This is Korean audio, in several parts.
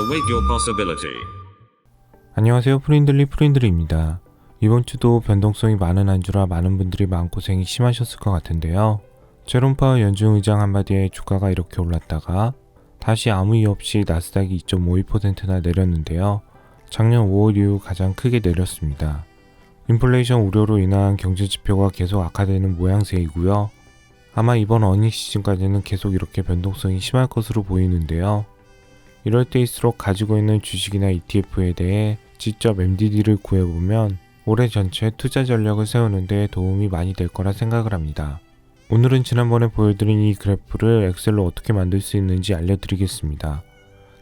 Await your possibility. 안녕하세요, 프린들리입니다. 이번 주도 변동성이 많은 한 주라 많은 분들이 마음고생이 심하셨을 것 같은데요. 제롬 파월 연준 의장 한마디에 주가가 이렇게 올랐다가 다시 아무 이유 없이 나스닥이 2.52%나 내렸는데요. 작년 5월 이후 가장 크게 내렸습니다. 인플레이션 우려로 인한 경제 지표가 계속 악화되는 모양새이고요. 아마 이번 어닝 시즌까지는 계속 이렇게 변동성이 심할 것으로 보이는데요. 이럴 때일수록 가지고 있는 주식이나 ETF에 대해 직접 MDD를 구해보면 올해 전체 투자 전략을 세우는 데 도움이 많이 될 거라 생각을 합니다. 오늘은 지난번에 보여드린 이 그래프를 엑셀로 어떻게 만들 수 있는지 알려드리겠습니다.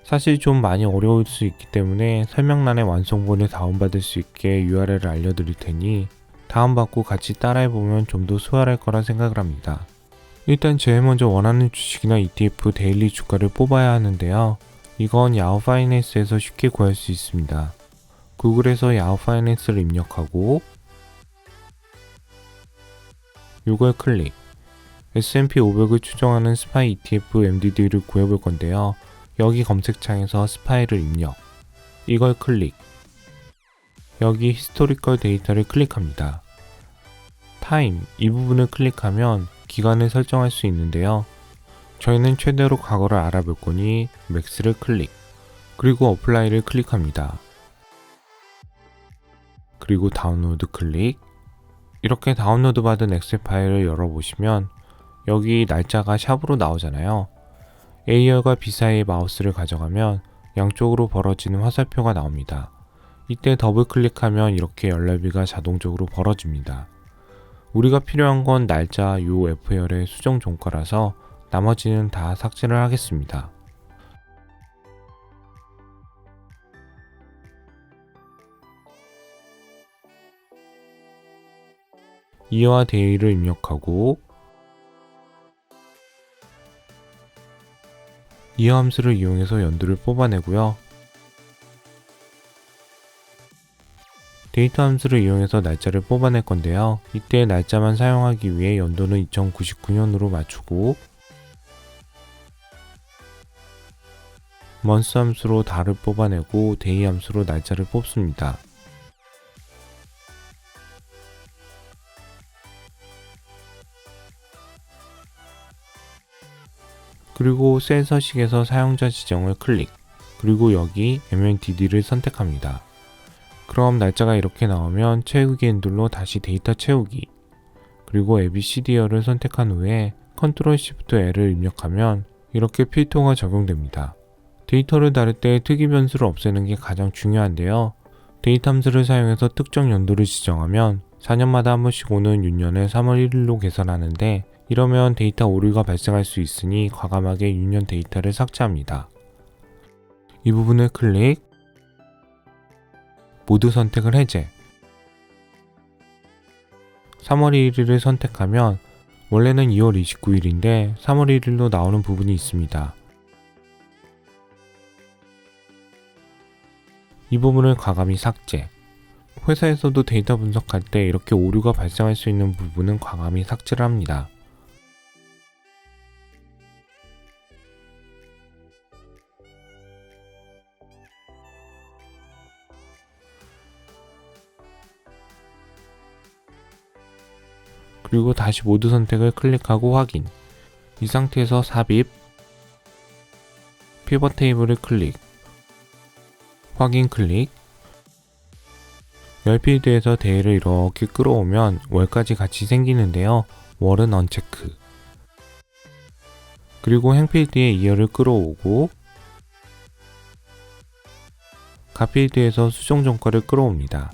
사실 좀 많이 어려울 수 있기 때문에 설명란에 완성본을 다운받을 수 있게 URL을 알려드릴 테니 다운받고 같이 따라해보면 좀 더 수월할 거라 생각을 합니다. 일단 제일 먼저 원하는 주식이나 ETF 데일리 주가를 뽑아야 하는데요. 이건 야후 파이낸스에서 쉽게 구할 수 있습니다. 구글에서 야후 파이낸스를 입력하고 이걸 클릭. S&P 500을 추정하는 스파이 ETF MDD를 구해볼 건데요. 여기 검색창에서 스파이를 입력. 이걸 클릭. 여기 히스토리컬 데이터를 클릭합니다. 타임 이 부분을 클릭하면 기간을 설정할 수 있는데요. 저희는 최대로 과거를 알아볼 거니 맥스를 클릭. 그리고 어플라이를 클릭합니다. 그리고 다운로드 클릭. 이렇게 다운로드 받은 엑셀 파일을 열어보시면 여기 날짜가 샵으로 나오잖아요. A열과 B 사이의 마우스를 가져가면 양쪽으로 벌어지는 화살표가 나옵니다. 이때 더블 클릭하면 이렇게 연결비가 자동적으로 벌어집니다. 우리가 필요한 건 날짜 요 F열의 수정 종가라서 나머지는 다 삭제를 하겠습니다. 이어와 데이를 입력하고 이어 함수를 이용해서 연도를 뽑아내고요. 데이터 함수를 이용해서 날짜를 뽑아낼 건데요. 이때 날짜만 사용하기 위해 연도는 2099년으로 맞추고 month 함수로 달을 뽑아내고 day 함수로 날짜를 뽑습니다. 그리고 셀 서식에서 사용자 지정을 클릭. 그리고 여기 MNDD를 선택합니다. 그럼 날짜가 이렇게 나오면 채우기 핸들로 다시 데이터 채우기. 그리고 ABCD열을 선택한 후에 Ctrl Shift L을 입력하면 이렇게 필터가 적용됩니다. 데이터를 다룰 때 특이 변수를 없애는 게 가장 중요한데요. 데이터 함수를 사용해서 특정 연도를 지정하면 4년마다 한 번씩 오는 윤년을 3월 1일로 계산하는데 이러면 데이터 오류가 발생할 수 있으니 과감하게 윤년 데이터를 삭제합니다. 이 부분을 클릭, 모두 선택을 해제. 3월 1일을 선택하면 원래는 2월 29일인데 3월 1일로 나오는 부분이 있습니다. 이 부분을 과감히 삭제. 회사에서도 데이터 분석할 때 이렇게 오류가 발생할 수 있는 부분은 과감히 삭제를 합니다. 그리고 다시 모두 선택을 클릭하고 확인. 이 상태에서 삽입, 피벗 테이블을 클릭, 확인 클릭. 열 필드에서 데이를 이렇게 끌어오면 월까지 같이 생기는데요. 월은 언체크. 그리고 행 필드에 이어를 끌어오고 가 필드에서 수정 종가를 끌어옵니다.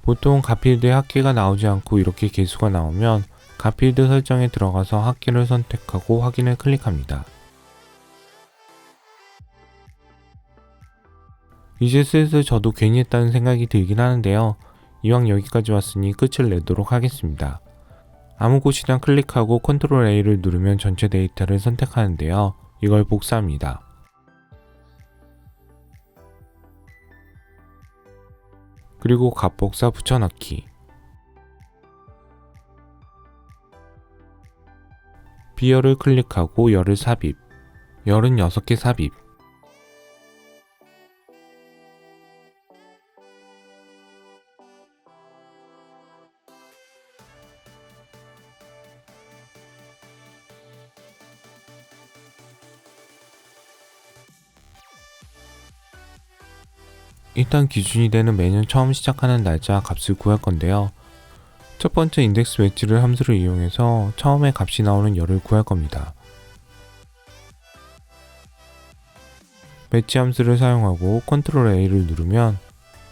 보통 가필드에 합계가 나오지 않고 이렇게 개수가 나오면 가필드 설정에 들어가서 합계를 선택하고 확인을 클릭합니다. 이제 슬슬 저도 괜히 했다는 생각이 들긴 하는데요. 이왕 여기까지 왔으니 끝을 내도록 하겠습니다. 아무 곳이나 클릭하고 Ctrl A를 누르면 전체 데이터를 선택하는데요. 이걸 복사합니다. 그리고 값복사 붙여넣기. B열을 클릭하고 열을 삽입, 열은 6개 삽입. 일단 기준이 되는 매년 처음 시작하는 날짜 값을 구할 건데요. 첫 번째 인덱스 웨지를 함수를 이용해서 처음에 값이 나오는 열을 구할 겁니다. 매치 함수를 사용하고 컨트롤 A를 누르면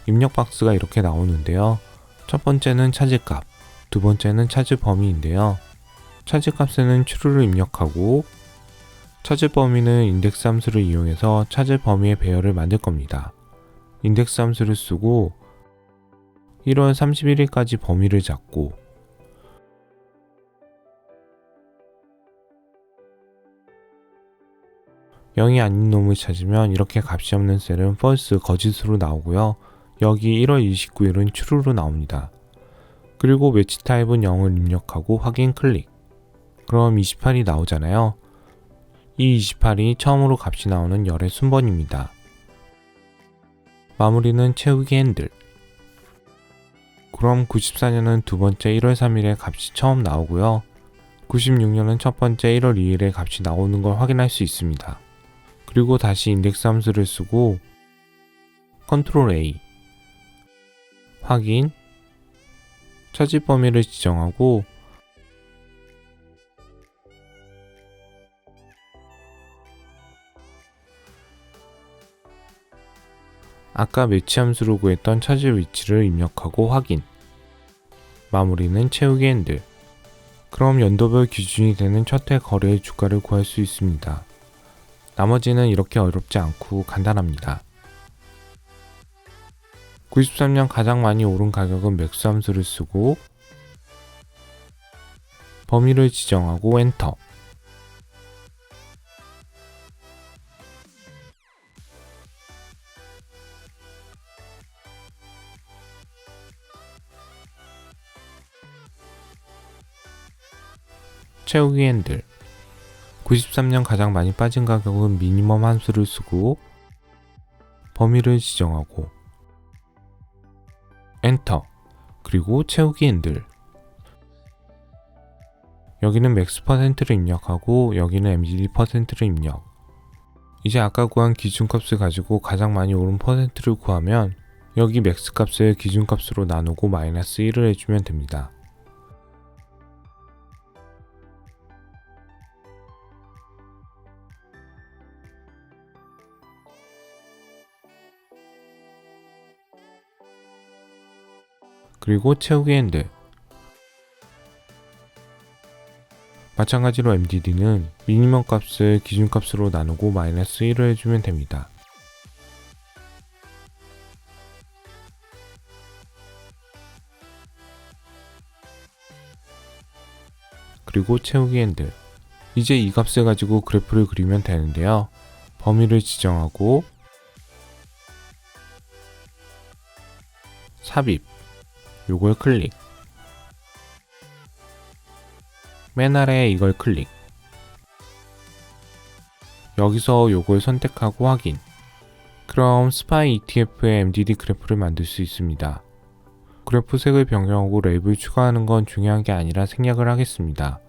입력 박스가 이렇게 나오는데요. 첫 번째는 차지값, 두 번째는 차지 범위인데요. 차지 값에는 true를 입력하고 차지 범위는 인덱스 함수를 이용해서 차지 범위의 배열을 만들 겁니다. 인덱스 함수를 쓰고 1월 31일까지 범위를 잡고 (0이) 아닌 놈을 찾으면 이렇게 값이 없는 셀은 false 거짓으로 나오고요. 여기 1월 29일은 true로 나옵니다. 그리고 매치 타입은 0을 입력하고 확인 클릭. 그럼 28이 나오잖아요. 이 28이 처음으로 값이 나오는 열의 순번입니다. 마무리는 채우기 핸들. 그럼 94년은 두 번째 1월 3일에 값이 처음 나오고요. 96년은 첫 번째 1월 2일에 값이 나오는 걸 확인할 수 있습니다. 그리고 다시 인덱스 함수를 쓰고 컨트롤 A, 확인, 차지 범위를 지정하고 아까 매치 함수로 구했던 차지 위치를 입력하고 확인. 마무리는 채우기 핸들. 그럼 연도별 기준이 되는 첫 해 거래의 주가를 구할 수 있습니다. 나머지는 이렇게 어렵지 않고 간단합니다. 93년 가장 많이 오른 가격은 맥스 함수를 쓰고 범위를 지정하고 엔터. 채우기 핸들. 93년 가장 많이 빠진 가격은 미니멈 함수를 쓰고 범위를 지정하고 엔터. 그리고 채우기 핸들. 여기는 맥스 %를 입력하고 여기는 MGD %를 입력. 이제 아까 구한 기준값을 가지고 가장 많이 오른 %를 구하면 여기 맥스 값을 기준값으로 나누고 마이너스 1을 해주면 됩니다. 그리고 채우기 핸들. 마찬가지로 MDD는 미니멈 값을 기준값으로 나누고 마이너스 1을 해주면 됩니다. 그리고 채우기 핸들. 이제 이 값을 가지고 그래프를 그리면 되는데요. 범위를 지정하고 삽입. 요걸 클릭. 맨 아래에 이걸 클릭. 여기서 요걸 선택하고 확인. 그럼 SPY ETF의 MDD 그래프를 만들 수 있습니다. 그래프 색을 변경하고 랩을 추가하는 건 중요한 게 아니라 생략을 하겠습니다.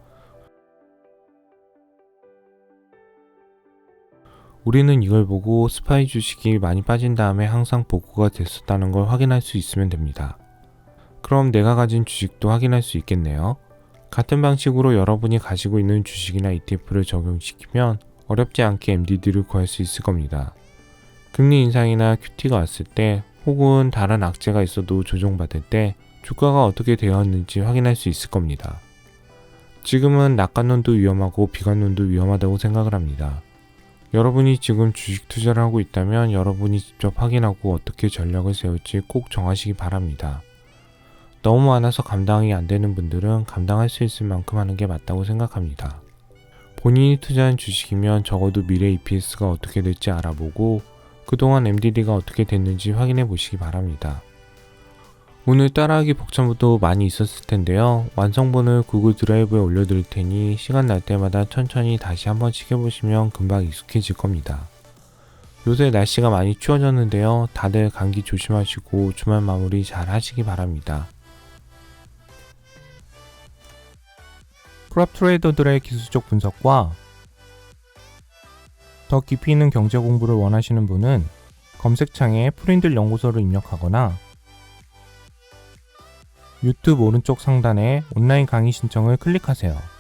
우리는 이걸 보고 SPY 주식이 많이 빠진 다음에 항상 복구가 됐었다는 걸 확인할 수 있으면 됩니다. 그럼 내가 가진 주식도 확인할 수 있겠네요. 같은 방식으로 여러분이 가지고 있는 주식이나 ETF를 적용시키면 어렵지 않게 MDD를 구할 수 있을 겁니다. 금리 인상이나 QT가 왔을 때 혹은 다른 악재가 있어도 조정받을 때 주가가 어떻게 되었는지 확인할 수 있을 겁니다. 지금은 낙관론도 위험하고 비관론도 위험하다고 생각을 합니다. 여러분이 지금 주식 투자를 하고 있다면 여러분이 직접 확인하고 어떻게 전략을 세울지 꼭 정하시기 바랍니다. 너무 많아서 감당이 안 되는 분들은 감당할 수 있을 만큼 하는 게 맞다고 생각합니다. 본인이 투자한 주식이면 적어도 미래 EPS가 어떻게 될지 알아보고 그동안 MDD가 어떻게 됐는지 확인해 보시기 바랍니다. 오늘 따라하기 복잡도 많이 있었을 텐데요. 완성본을 구글 드라이브에 올려드릴 테니 시간 날 때마다 천천히 다시 한 번씩 해보시면 금방 익숙해질 겁니다. 요새 날씨가 많이 추워졌는데요. 다들 감기 조심하시고 주말 마무리 잘 하시기 바랍니다. 프랍 트레이더들의 기술적 분석과 더 깊이 있는 경제 공부를 원하시는 분은 검색창에 프린들 연구소를 입력하거나 유튜브 오른쪽 상단에 온라인 강의 신청을 클릭하세요.